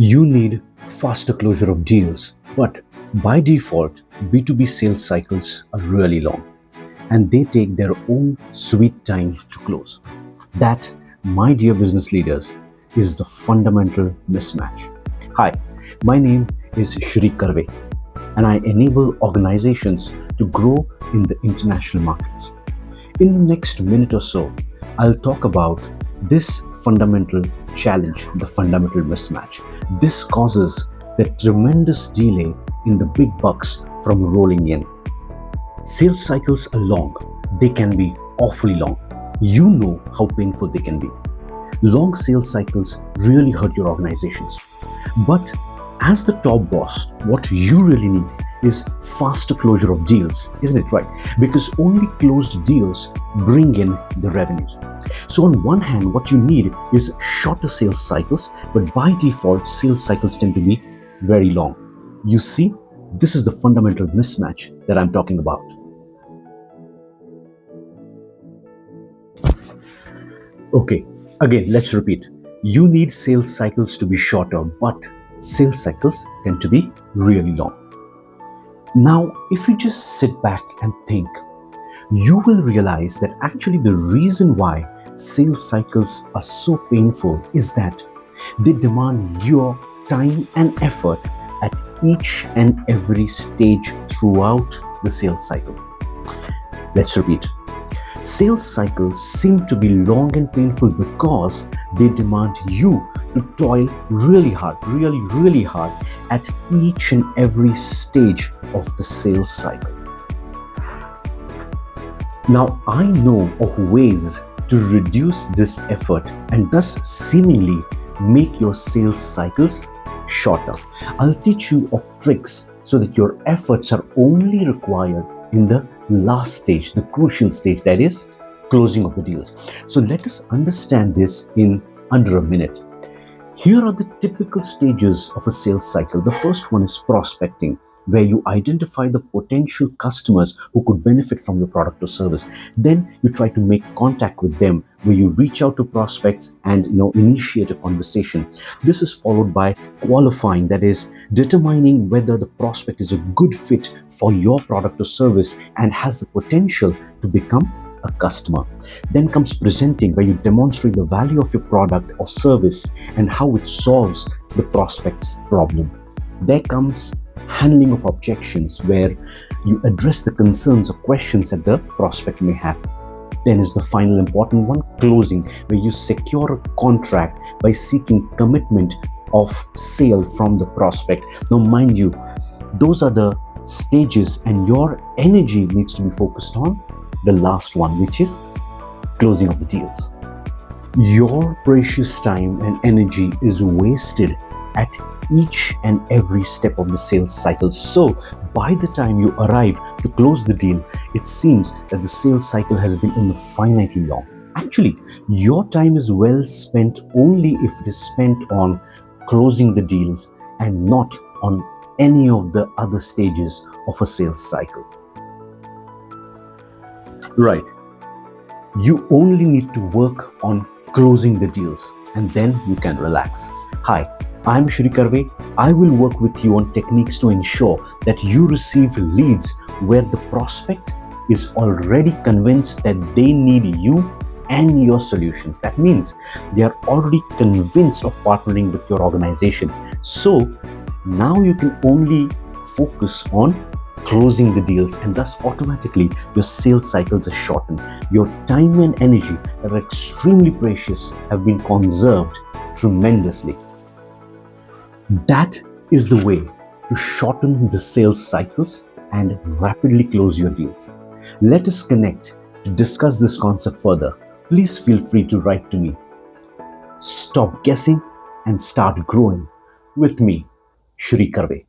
You need faster closure of deals, but by default, B2B sales cycles are really long and they take their own sweet time to close. That, my dear business leaders, is the fundamental mismatch. Hi, my name is Shri Karve and I enable organizations to grow in the international markets. In the next minute or so, I'll talk about this fundamental challenge, the fundamental mismatch. This causes the tremendous delay in the big bucks from rolling in. Sales cycles are long. They can be awfully long. You know how painful they can be. Long sales cycles really hurt your organizations. But as the top boss, what you really need is faster closure of deals, isn't it right? Because only closed deals bring in the revenues. So on one hand, what you need is shorter sales cycles, but by default, sales cycles tend to be very long. You see, this is the fundamental mismatch that I'm talking about. Okay, again, let's repeat. You need sales cycles to be shorter, but sales cycles tend to be really long. Now, if you just sit back and think, you will realize that actually the reason why sales cycles are so painful is that they demand your time and effort at each and every stage throughout the sales cycle. Let's repeat. Sales cycles seem to be long and painful because they demand you to toil really hard at each and every stage of the sales cycle. Now, I know of ways to reduce this effort and thus seemingly make your sales cycles shorter. I'll teach you of tricks so that your efforts are only required in the last stage, the crucial stage, that is closing of the deals. So let us understand this in under a minute. Here are the typical stages of a sales cycle. The first one is prospecting, where you identify the potential customers who could benefit from your product or service. Then you try to make contact with them, where you reach out to prospects and initiate a conversation. This is followed by qualifying, that is determining whether the prospect is a good fit for your product or service and has the potential to become a customer. Then comes presenting, where you demonstrate the value of your product or service and how it solves the prospect's problem. There comes handling of objections, where you address the concerns or questions that the prospect may have. Then is the final important one, closing, where you secure a contract by seeking commitment of sale from the prospect. Now, mind you, those are the stages and your energy needs to be focused on the last one, which is closing of the deals. Your precious time and energy is wasted at each and every step of the sales cycle. So by the time you arrive to close the deal, it seems that the sales cycle has been infinitely long. Actually, your time is well spent only if it is spent on closing the deals and not on any of the other stages of a sales cycle. Right. You only need to work on closing the deals and then you can relax. Hi, I'm Shri Karve. I will work with you on techniques to ensure that you receive leads where the prospect is already convinced that they need you and your solutions. That means they are already convinced of partnering with your organization. So now you can only focus on closing the deals, and thus automatically your sales cycles are shortened. Your time and energy that are extremely precious have been conserved tremendously. That is the way to shorten the sales cycles and rapidly close your deals. Let us connect to discuss this concept further. Please feel free to write to me. Stop guessing and start growing with me, Shri Karve.